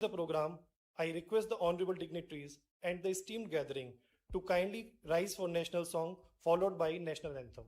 The program, I request the honorable dignitaries and the esteemed gathering to kindly rise for national song followed by national anthem.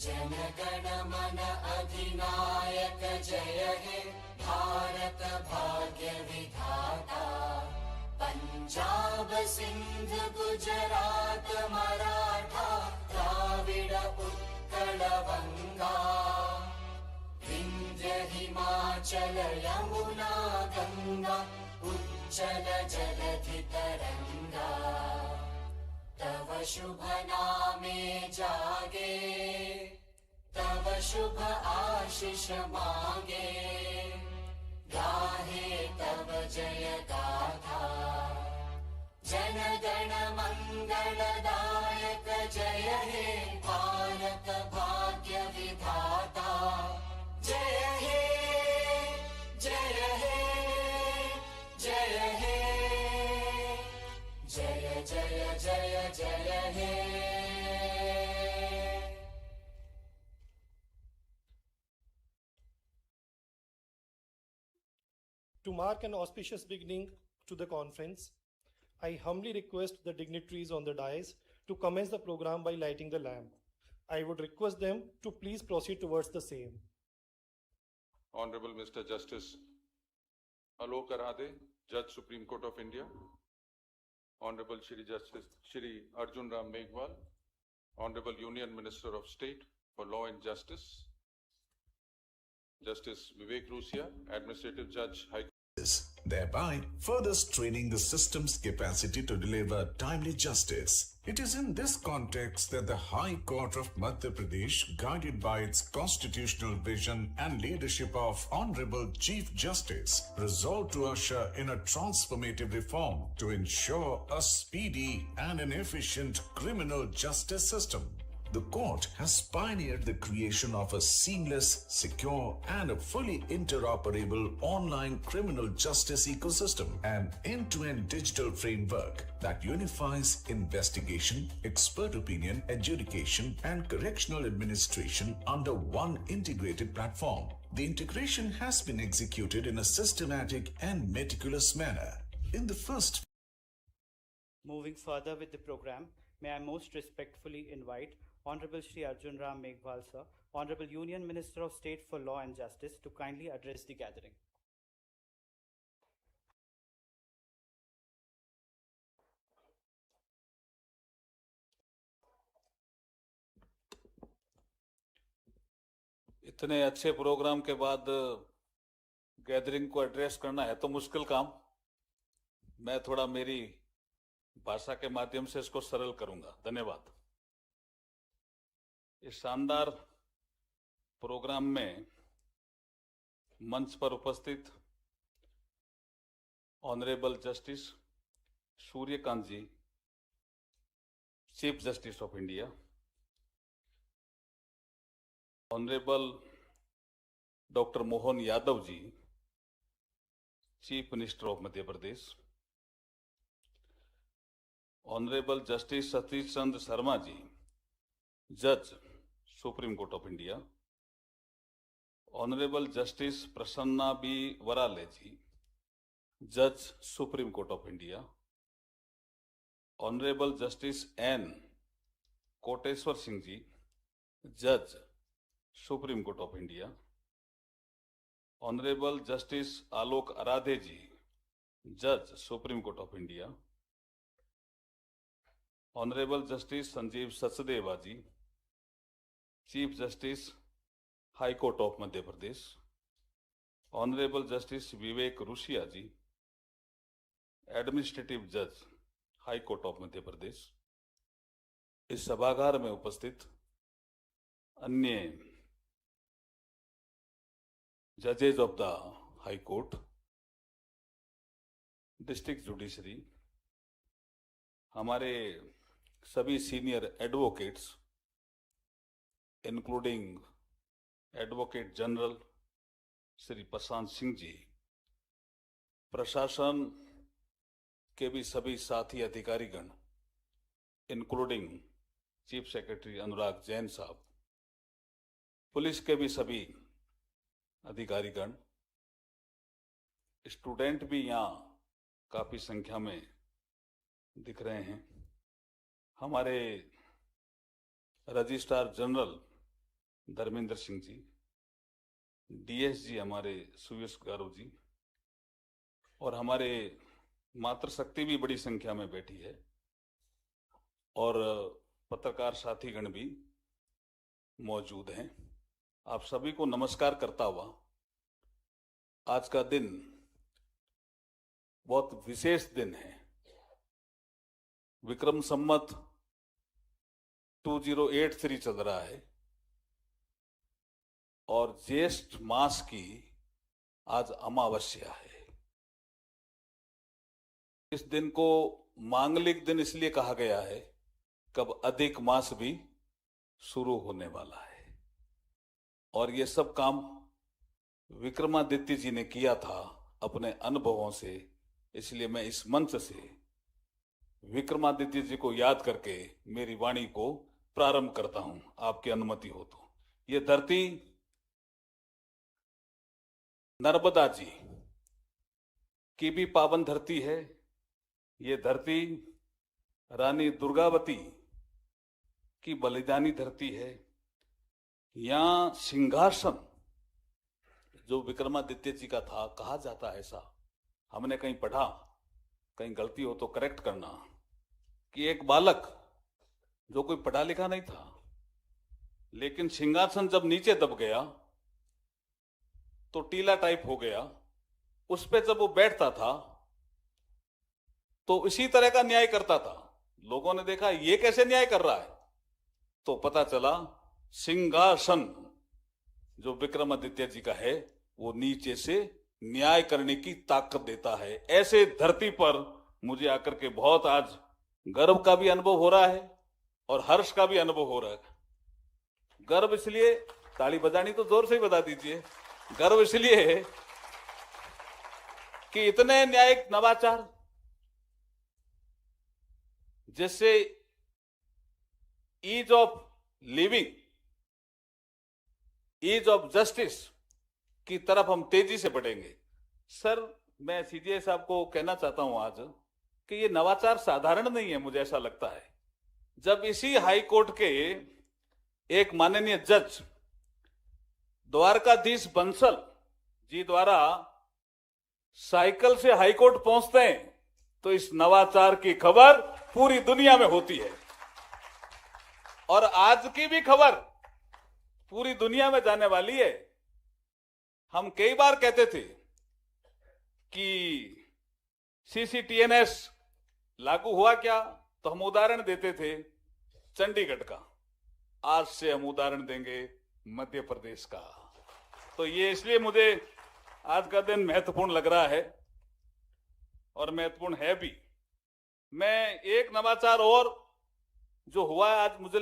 जनगण मन अधिनायक जय हे भारत भाग्य विधाता। पंजाब सिंध गुजरात मराठा द्राविड उत्कल बंगा विंध्य हिमाचल यमुना गंगा उच्चल जलधि तरंगा। तव शुभ नामे जागे तव शुभ आशीष मांगे गाहे तव जय गाथा। जन गण मंगलदायक जय हे भारत भाग्य विधाता। जय हे जय हे जय हे जय जय जय जय हे। To mark an auspicious beginning to the conference, I humbly request the dignitaries on the dais to commence the program by lighting the lamp. I would request them to please proceed towards the same. Honorable Mr. Justice Alok Arade, Judge Supreme Court of India. Honorable Shri Justice Shri Arjun Ram Meghwal, Honorable Union Minister of State for Law and Justice. Justice Vivek Rusia, Administrative Judge, High thereby further straining the system's capacity to deliver timely justice. It is in this context that the High Court of Madhya Pradesh, guided by its constitutional vision and leadership of Honorable Chief Justice, resolved to usher in a transformative reform to ensure a speedy and an efficient criminal justice system. The court has pioneered the creation of a seamless, secure, and a fully interoperable online criminal justice ecosystem, an end-to-end digital framework that unifies investigation, expert opinion, adjudication, and correctional administration under one integrated platform. The integration has been executed in a systematic and meticulous manner. In the first Moving further with the program, may I most respectfully invite Honorable Shri Arjun Ram Meghwal Sir, Honorable Union Minister of State for Law and Justice, to kindly address the gathering. इतने अच्छे programme के बाद gathering को address करना है तो मुश्किल काम। मैं थोड़ा मेरी भाषा के माध्यम से इसको सरल करूंगा। धन्यवाद। इस शानदार प्रोग्राम में मंच पर उपस्थित honourable justice Suryakant ji, chief justice of India, honourable doctor Mohan Yadav ji, chief minister of Madhya Pradesh, honourable justice Satish Chandra Sharma ji, जज supreme court of India, honourable justice Prasanna B Varale ji, जज supreme court of India, honourable justice N Koteshwar Singh ji, जज supreme court of India, honourable justice Alok Aradhe ji, जज supreme court of India, honourable justice Sanjeev Sachdeva ji, chief justice high court of Madhya Pradesh, honourable justice Vivek Rusia ji, administrative जज high court of Madhya Pradesh, इस सभागार में उपस्थित अन्य जजेज of the high court, district judiciary, हमारे सभी senior advocates including advocate general Shri Prashant Singh ji, प्रशासन के भी सभी साथी अधिकारीगण including chief secretary Anurag Jain साहब, पुलिस के भी सभी अधिकारीगण, स्टूडेंट भी यहाँ काफी संख्या में दिख रहे हैं, हमारे registrar general Dharmendra Singh ji, DSG हमारे सुयश गारो जी, और हमारे मातृशक्ति भी बड़ी संख्या में बैठी है, और पत्रकार साथीगण भी मौजूद हैं। आप सभी को नमस्कार करता हुआ आज का दिन बहुत विशेष दिन है। विक्रम संमत 2083 चल रहा है और ज्येष्ठ मास की आज अमावस्या है। इस दिन को मांगलिक दिन इसलिए कहा गया है कब अधिक मास भी शुरू होने वाला है, और ये सब काम विक्रमादित्य जी ने किया था अपने अनुभवों से, इसलिए मैं इस मंच से विक्रमादित्य जी को याद करके मेरी वाणी को प्रारंभ करता हूं, आपकी अनुमति हो तो। ये धरती नर्मदा जी की भी पावन धरती है। ये धरती रानी दुर्गावती की बलिदानी धरती है। यहां सिंहासन जो विक्रमादित्य जी का था, कहा जाता है ऐसा, हमने कहीं पढ़ा, कहीं गलती हो तो करेक्ट करना, कि एक बालक जो कोई पढ़ा लिखा नहीं था, लेकिन सिंहासन जब नीचे दब गया तो टीला टाइप हो गया, उस पे जब वो बैठता था तो इसी तरह का न्याय करता था। लोगों ने देखा ये कैसे न्याय कर रहा है, तो पता चला सिंहासन जो विक्रमादित्य जी का है वो नीचे से न्याय करने की ताकत देता है। ऐसे धरती पर मुझे आकर के बहुत आज गर्व का भी अनुभव हो रहा है और हर्ष का भी अनुभव हो रहा है। गर्व इसलिए, ताली बजानी तो जोर से ही बजा दीजिए, गर्व इसलिए है कि इतने न्यायिक नवाचार जिससे ease of living, ease of justice की तरफ हम तेजी से बढ़ेंगे। सर, मैं सीजीआई साहब को कहना चाहता हूं आज कि ये नवाचार साधारण नहीं है। मुझे ऐसा लगता है जब इसी हाई कोर्ट के एक माननीय जज द्वारकाधीश बंसल जी द्वारा साइकिल से हाई कोर्ट पहुंचते हैं तो इस नवाचार की खबर पूरी दुनिया में होती है और आज की भी खबर पूरी दुनिया में जाने वाली है। हम कई बार कहते थे कि सीसीटीएनएस लागू हुआ क्या, तो हम उदाहरण देते थे चंडीगढ़ का। आज से हम उदाहरण देंगे मध्य प्रदेश का। तो ये इसलिए मुझे आज का दिन महत्वपूर्ण लग रहा है और महत्वपूर्ण है भी। मैं एक नवाचार और जो हुआ है आज मुझे